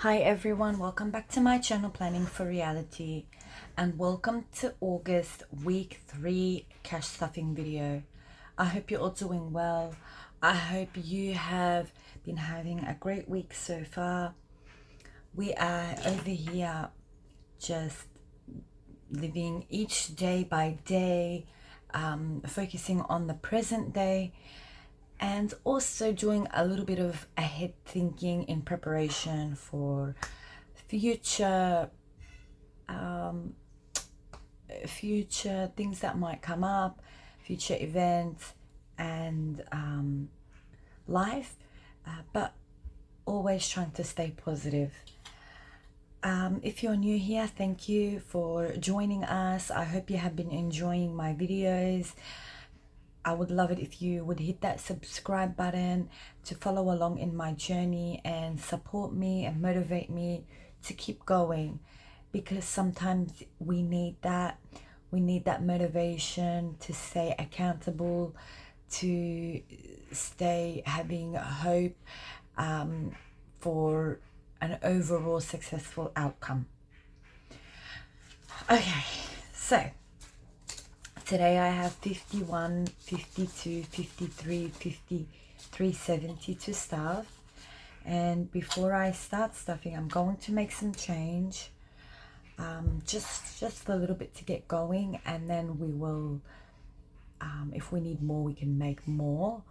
Hi everyone, welcome back to my channel Planning for Reality, and welcome to August week 3 cash stuffing video. I hope you're all doing well. I hope you have been having a great week so far. We are over here just living each day by day, focusing on the present day, and also doing a little bit of ahead thinking in preparation for future future things that might come up, future events and life, but always trying to stay positive. If you're new here, thank you for joining us. I hope you have been enjoying my videos. I would love it if you would hit that subscribe button to follow along in my journey and support me and motivate me to keep going, because sometimes we need that. We need that motivation to stay accountable, to stay having hope for an overall successful outcome. Okay, so today I have 51, 52, 53, 53, 70 to stuff. And before I start stuffing, I'm going to make some change. Just a little bit to get going, and then we will, if we need more, we can make more.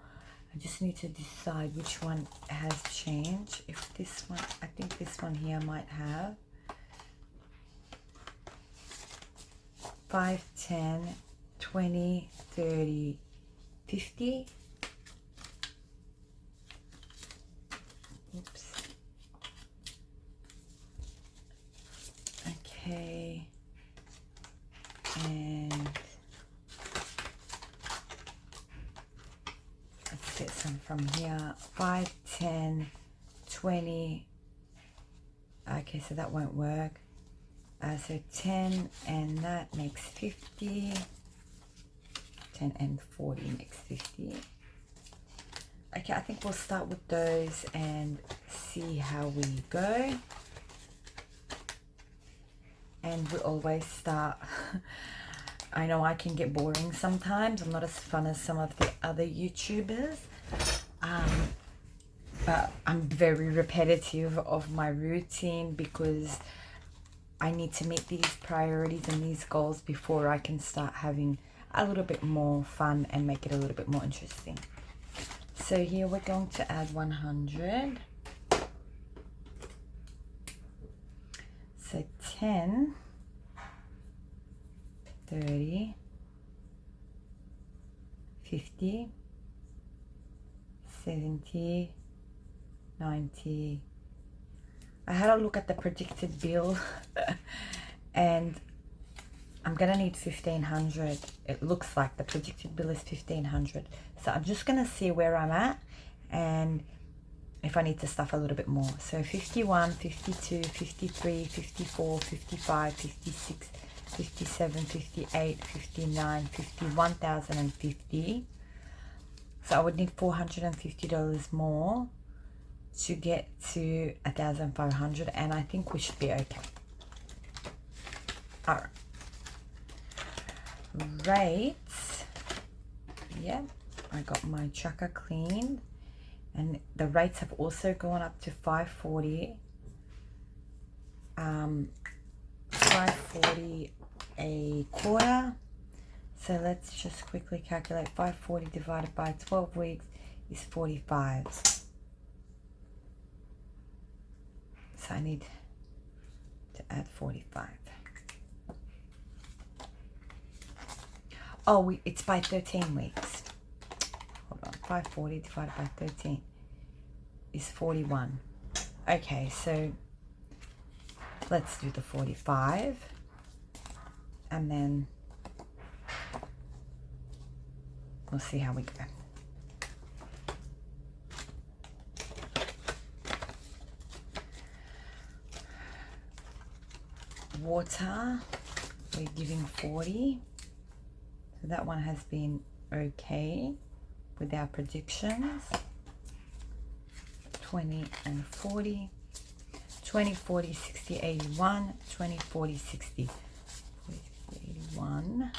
I just need to decide which one has changed. If this one, I think this one here might have 5, 10, 20, 30, 50. Oops. Okay. And let's get some from here. 5, 10, 20. Okay, so that won't work. So 10 and that makes 50. 10 and 40 makes 50. Okay, I think we'll start with those and see how we go. And we always start. I know I can get boring sometimes. I'm not as fun as some of the other YouTubers. But I'm very repetitive of my routine because I need to meet these priorities and these goals before I can start having a little bit more fun and make it a little bit more interesting. So here we're going to add 100. So 10, 30, 50, 70, 90. I had a look at the predicted bill and I'm gonna need 1500. It looks like the predicted bill is 1500. So I'm just gonna see where I'm at and if I need to stuff a little bit more. So 51, 52, 53, 54, 55, 56, 57, 58, 59, 51,050. So I would need $450 more to get to 1,500, and I think we should be okay. All right. Rates, yeah, I got my tracker cleaned and the rates have also gone up to 540. 540 a quarter. So let's just quickly calculate. 540 divided by 12 weeks is 45. So I need to add 45. Oh, it's by 13 weeks. Hold on. 540 divided by 13 is 41. Okay, so let's do the 45. And then we'll see how we go. Water, we're giving 40. So that one has been okay with our predictions. 20 and 40. 20, 40, 60, 81, 20, 40, 60, 40, 81,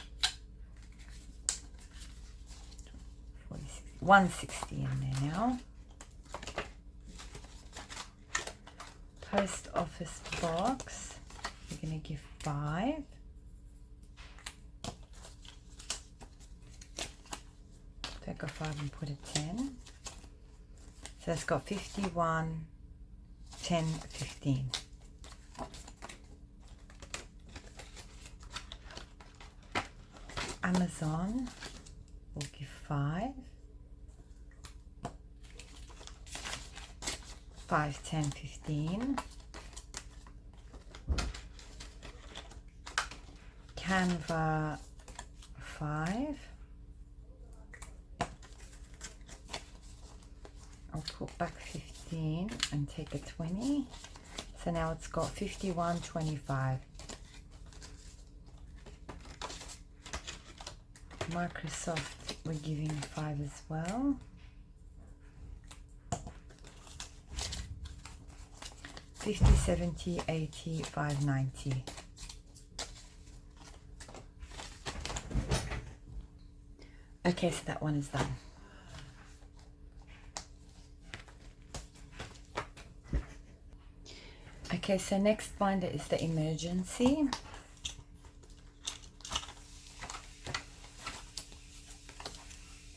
40, 60, 160 in there now. Post office box, we're going to give 5. Take a 5 and put a 10. So that's got 51, 10, 15. Amazon, we'll give 5. 5, 10, 15. Canva, 5. I'll put back 15 and take a 20. So now it's got 51, 25. Microsoft, we're giving 5 as well. 50, 70, 80, 5, 90. Okay, so that one is done. Okay, so next binder is the emergency.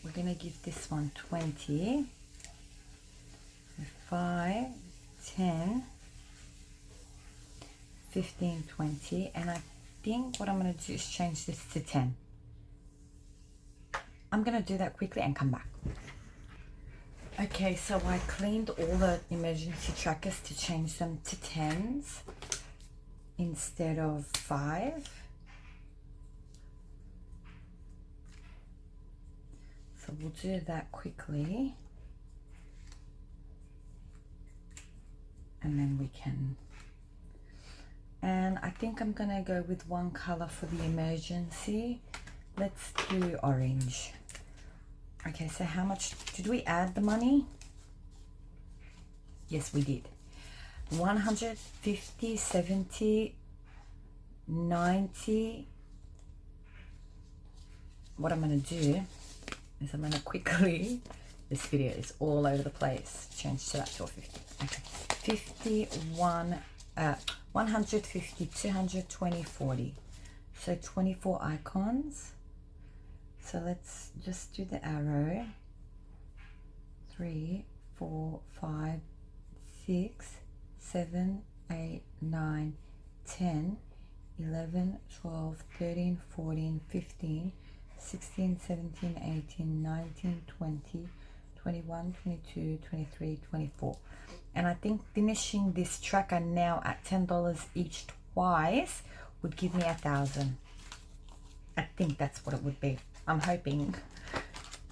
We're going to give this one 20. 5, 10, 15, 20. And I think what I'm going to do is change this to 10. I'm going to do that quickly and come back. Okay, so I cleaned all the emergency trackers to change them to 10s instead of 5. So we'll do that quickly. And then we can... And I think I'm going to go with one color for the emergency. Let's do orange. Okay, so how much did we add the money? Yes, we did. 150, 70, 90. What I'm going to do is I'm going to quickly, this video is all over the place, change to that to 50. Okay, 51, 150, 220, 40. So 24 icons. So let's just do the arrow. 3, 4, 5, 6, 7, 8, 9, 10, 11, 12, 13, 14, 15, 16, 17, 18, 19, 20, 21, 22, 23, 24. And I think finishing this tracker now at $10 each twice would give me 1,000. I think that's what it would be. I'm hoping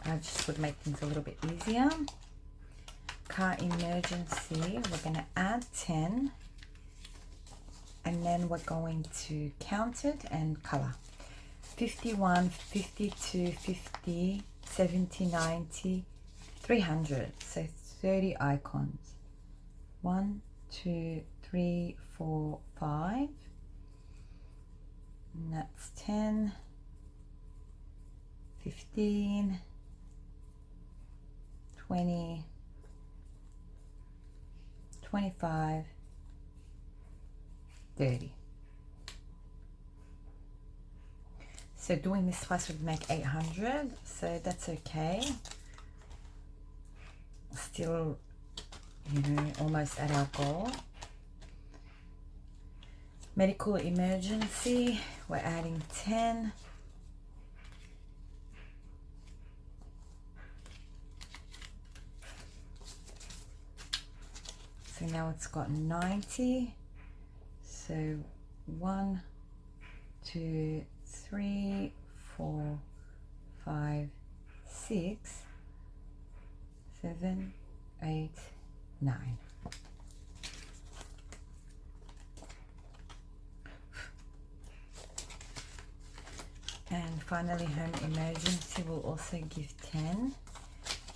I just would make things a little bit easier. Car emergency, we're going to add 10 and then we're going to count it and color. 51, 52, 50, 70, 90, 300. So 30 icons. 1, 2, 3, 4, 5. And that's 10. 15, 20, 25, 30. So doing this twice would make 800, so that's okay. Still, you know, almost at our goal. Medical emergency, we're adding 10. So now it's got 90. So 1, 2, 3, 4, 5, 6, 7, 8, 9. And finally, home emergency will also give 10.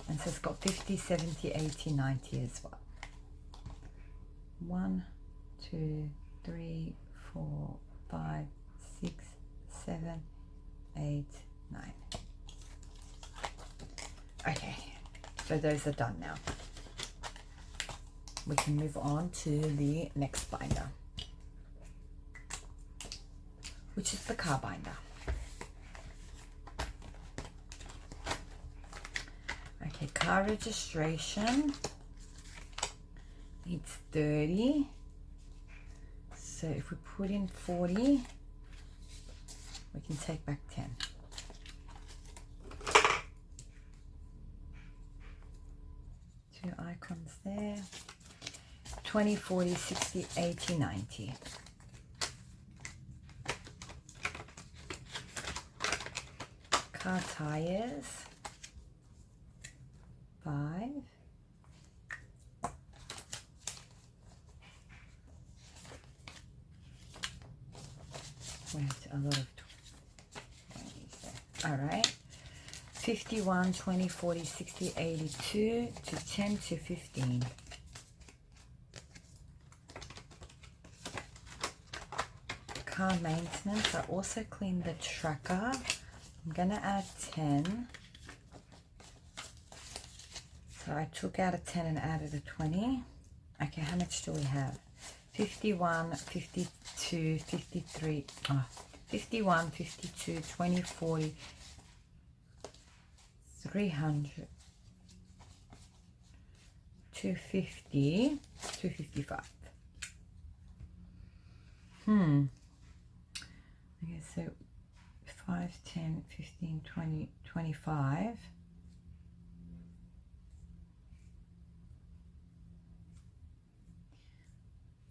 And so it's got 50, 70, 80, 90 as well. 1, 2, 3, 4, 5, 6, 7, 8, 9. Okay, so those are done now. We can move on to the next binder, which is the car binder. Okay, car registration, it's 30. So if we put in 40, we can take back 10. Two icons there. 20, 40, 60, 80, 90. Car tires, 5. We have a lot of 20s there. All right. 51, 20, 40, 60, 82 to 10 to 15. Car maintenance, I also cleaned the tracker. I'm gonna add 10. So I took out a 10 and added a 20. Okay, how much do we have? 51, 52, 53, 51, 52, 20, 40, 300, 250, 255. Okay, so 5, 10, 15, 20, 25.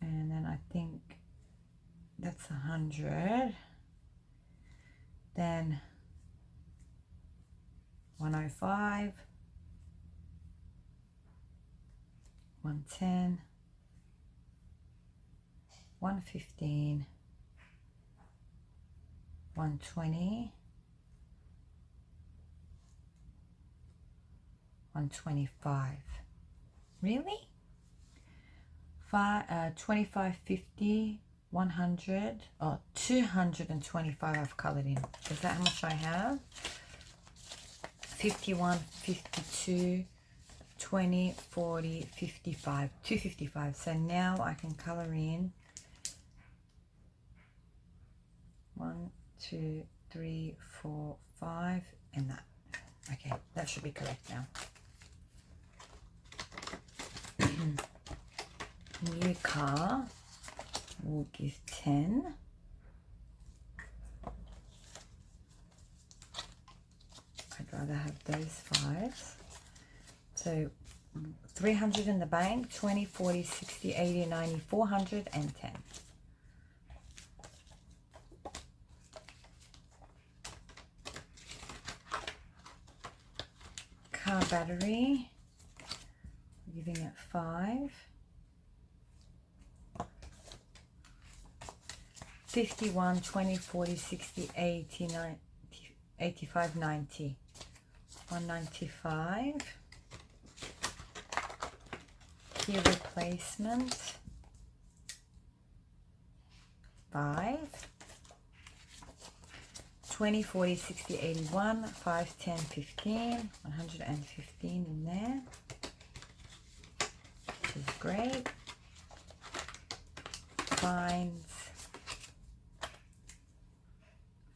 And then I think that's 100. Then 105, 110, 115, 120, 125. Really? 25, 50, 100, 225 I've colored in. Is that how much I have? 51, 52, 20, 40, 55, 255. So now I can color in 1, 2, 3, 4, 5, and that. Okay, that should be correct now. New car, we'll give 10. I'd rather have those 5s. So 300 in the bank, 20, 40, 60, 80, 90, 410. Car battery, we're giving it 5. 51, 20, 40, 60, 80, 90, 85, 90. 195. Key replacement, 5. 20, 40, 60, 81, 5, 10, 15. 115 in there, which is great. Fines,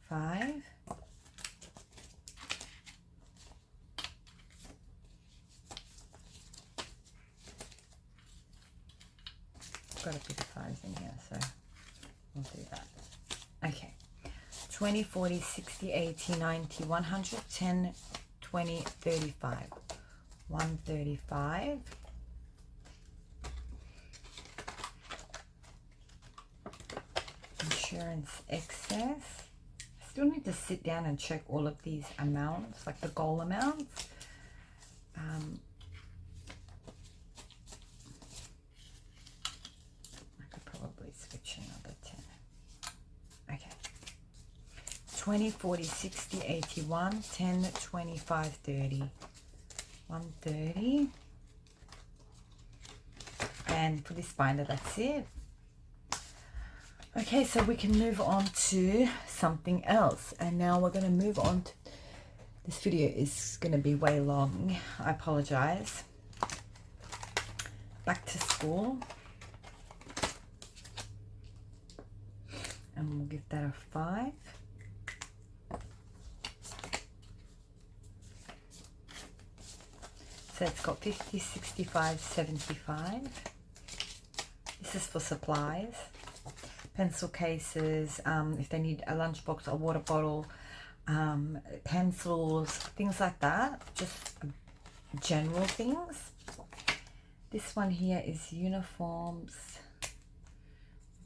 5. Got a bit of 5s in here, so we'll do that. Okay. 20, 40, 60, 80, 90, 100, 10, 20, 35. 135. Insurance excess. I still need to sit down and check all of these amounts, like the goal amounts. I could probably switch another 10. Okay. 20, 40, 60, 81, 10, 25, 30. 130. And for this binder, that's it. Okay, so we can move on to something else. And now we're going to move on to, this video is going to be way long. I apologize. Back to school. And we'll give that a 5. So it's got 50, 65, 75. This is for supplies. Pencil cases, if they need a lunchbox, a water bottle, pencils, things like that. Just general things. This one here is uniforms.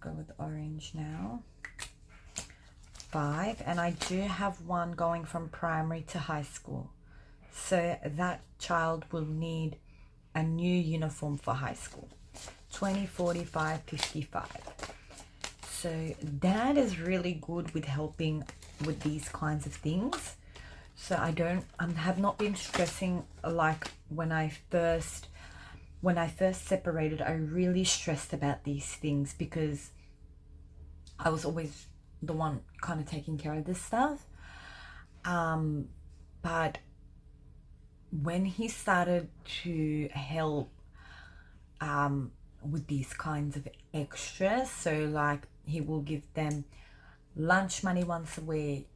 Go with orange now. 5. And I do have one going from primary to high school. So that child will need a new uniform for high school. 20, 45, 55. So Dad is really good with helping with these kinds of things. So I have not been stressing like when I first separated. I really stressed about these things because I was always the one kind of taking care of this stuff. But when he started to help with these kinds of extras, so like he will give them lunch money once a week,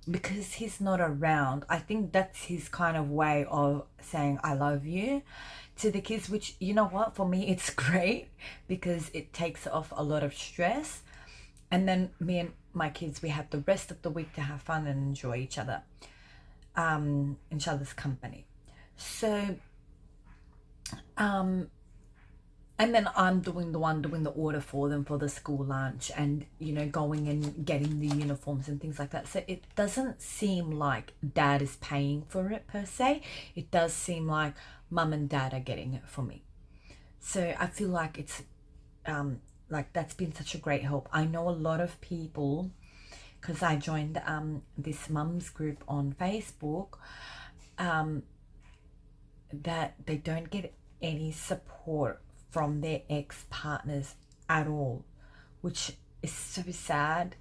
because he's not around, I think that's his kind of way of saying I love you to the kids, which, you know what, for me it's great because it takes off a lot of stress. And then me and my kids, we have the rest of the week to have fun and enjoy each other's company. So and then I'm doing the order for them for the school lunch, and you know, going and getting the uniforms and things like that. So it doesn't seem like Dad is paying for it per se. It does seem like Mum and Dad are getting it for me. So I feel like it's like that's been such a great help. I know a lot of people, because I joined this mums group on Facebook, that they don't get any support from their ex-partners at all, which is so sad.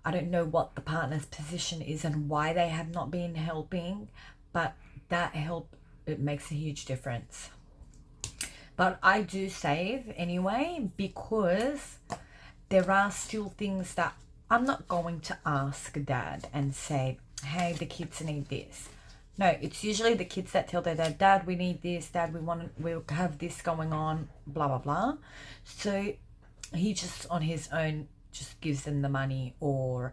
I don't know what the partner's position is and why they have not been helping, but that help, it makes a huge difference. But I do save anyway, because there are still things that I'm not going to ask Dad and say, hey, the kids need this. No, it's usually the kids that tell their dad, Dad, we need this, Dad, we'll have this going on, blah, blah, blah. So he just on his own just gives them the money, or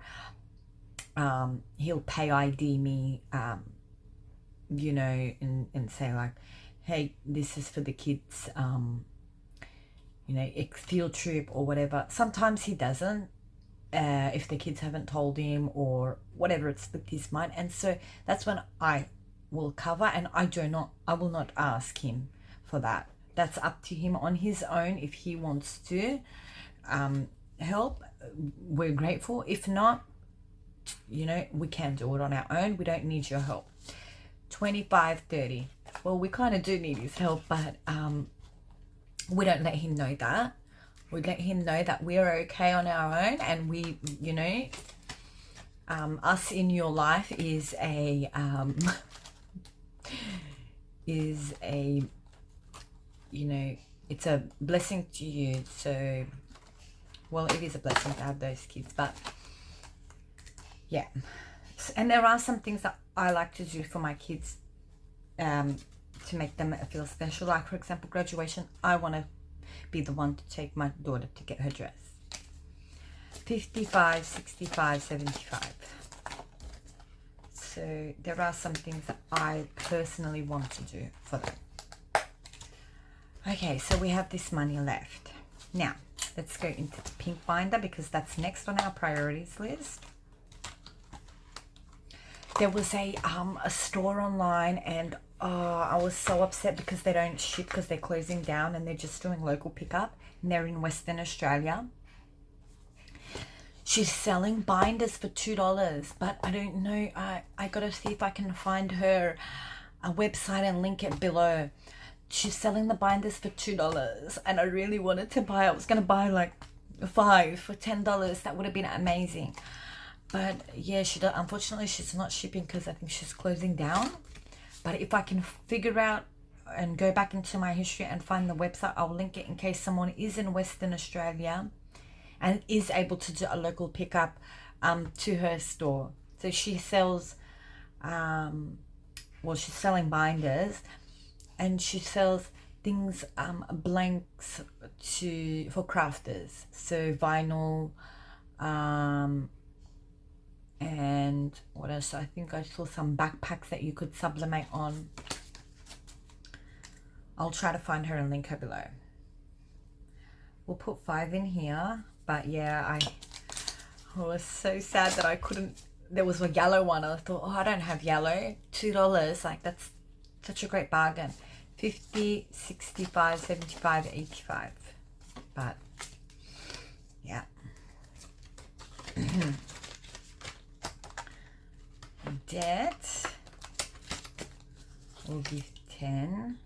he'll pay ID me, you know, and say like, hey, this is for the kids, you know, field trip or whatever. Sometimes he doesn't, if the kids haven't told him or whatever, it's slipped his mind. And so that's when I will cover, and I will not ask him for that. That's up to him on his own. If he wants to help, we're grateful. If not, you know, we can do it on our own. We don't need your help. 25, 30. Well, we kind of do need his help, but we don't let him know that. We let him know that we're okay on our own, and we, you know, us in your life is a you know, it's a blessing to you. So, well, it is a blessing to have those kids, but yeah. And there are some things that I like to do for my kids to make them feel special. Like, for example, graduation, I want to be the one to take my daughter to get her dress. 55, 65, 75. So there are some things that I personally want to do for them. Okay, so we have this money left. Now, let's go into the pink binder, because that's next on our priorities list. There was a store online, and I was so upset because they don't ship, because they're closing down and they're just doing local pickup, and they're in Western Australia. She's selling binders for $2, but I don't know. I got to see if I can find her a website and link it below. she's selling the binders for $2, and I really wanted to buy. I was gonna buy like 5 for $10. That would have been amazing. But yeah, unfortunately she's not shipping because I think she's closing down. But if I can figure out and go back into my history and find the website, I'll link it in case someone is in Western Australia and is able to do a local pickup to her store. So she sells well, she's selling binders, and she sells things, blanks for crafters, so vinyl, and what else? I think I saw some backpacks that you could sublimate on. I'll try to find her and link her below. We'll put 5 in here, but yeah, I was so sad that I couldn't. There was a yellow one. I thought, oh, I don't have yellow. $2, like that's such a great bargain. 50, 65, 75, 85. But yeah. Debt will give 10.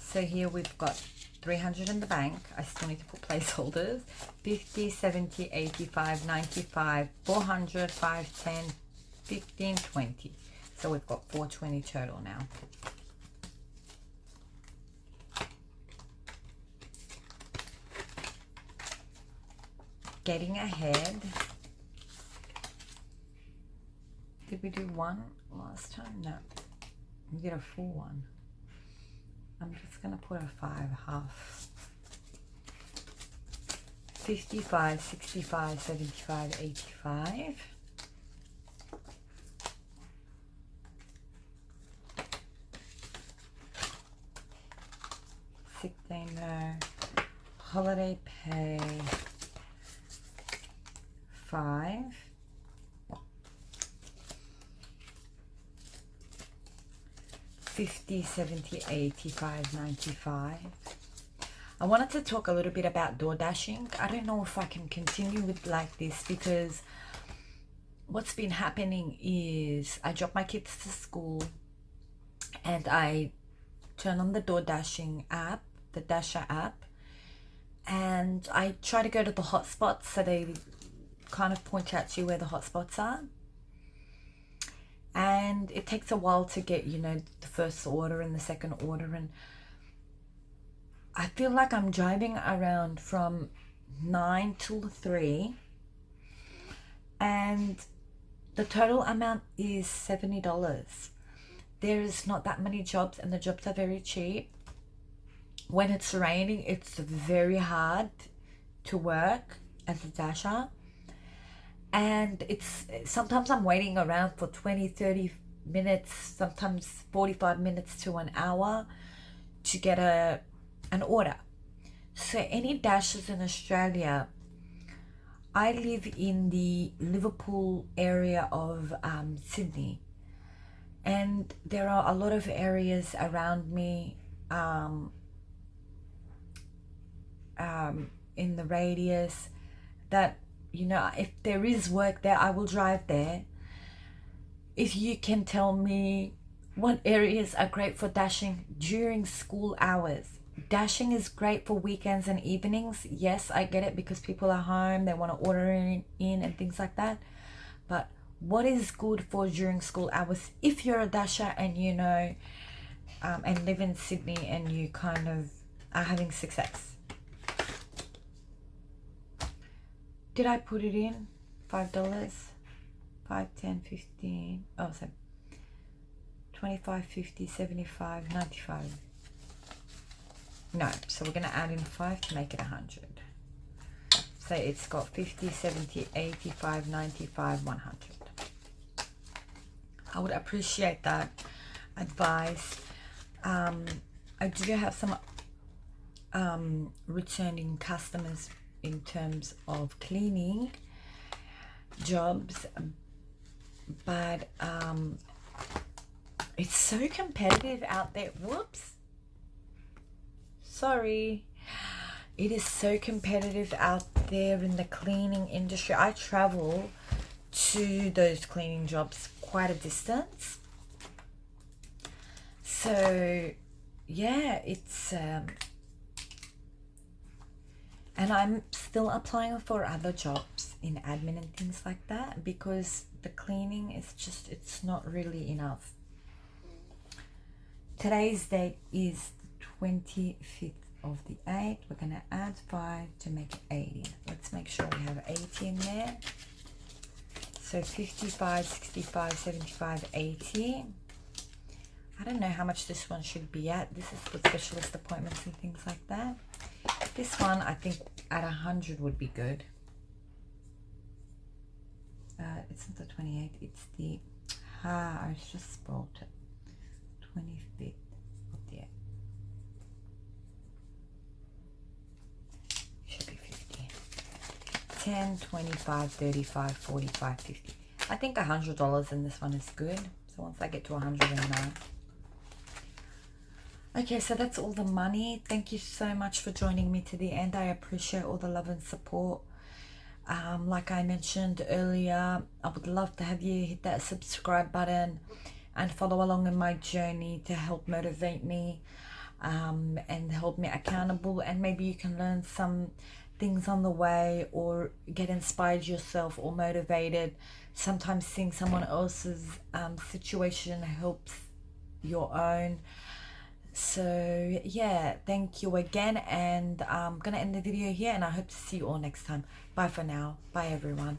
So here we've got 300 in the bank. I still need to put placeholders. 50, 70, 85, 95, 400, 5, 10, 15, 20. So we've got 420 total now. Getting ahead. Did we do 1 last time? No. We did a full one. I'm just going to put a 5 half. 55, 65, 75, 85. Sick day, no. Holiday pay, 5. $50, $70, $85, $95. I wanted to talk a little bit about door dashing. I don't know if I can continue with like this, because what's been happening is I drop my kids to school and I turn on the door dashing app, the Dasher app, and I try to go to the hotspots, so they kind of point out to you where the hotspots are. And it takes a while to get, you know, the first order and the second order. And I feel like I'm driving around from 9 till 3. And the total amount is $70. There is not that many jobs, and the jobs are very cheap. When it's raining, it's very hard to work as a dasher. And it's sometimes I'm waiting around for 20, 30 minutes, sometimes 45 minutes to an hour to get an order. So any dashers in Australia, I live in the Liverpool area of Sydney, and there are a lot of areas around me in the radius that, you know, if there is work there, I will drive there. If you can tell me what areas are great for dashing during school hours. Dashing is great for weekends and evenings. Yes, I get it, because people are home, they want to order in and things like that. But what is good for during school hours if you're a dasher and you know and live in Sydney and you kind of are having success? Did I put it in? $5, 5, 10, 15. Oh, so 25, 50, 75, 95. No, so we're going to add in 5 to make it 100. So it's got 50, 70, 85, 95, 100. I would appreciate that advice. I do have some returning customers in terms of cleaning jobs, but it's so competitive out there. Whoops, sorry. It is so competitive out there in the cleaning industry. I travel to those cleaning jobs quite a distance. So yeah, it's and I'm still applying for other jobs in admin and things like that, because the cleaning is just, it's not really enough. Today's date is the 25th of the 8th. We're going to add 5 to make it 80. Let's make sure we have 80 in there. So 55, 65, 75, 80. I don't know how much this one should be at. This is for specialist appointments and things like that. This one, I think at 100 would be good. It's not the 28th, it's the, I just spelled it. 25th of the 8th. Should be 50. 10, 25, 35, 45, 50. I think $100 in this one is good. So once I get to 109. Okay, so that's all the money. Thank you so much for joining me to the end. I appreciate all the love and support. Like I mentioned earlier, I would love to have you hit that subscribe button and follow along in my journey to help motivate me and hold me accountable. And maybe you can learn some things on the way or get inspired yourself or motivated. Sometimes seeing someone else's situation helps your own. So yeah, thank you again, and I'm gonna end the video here, and I hope to see you all next time. Bye for now. Bye everyone.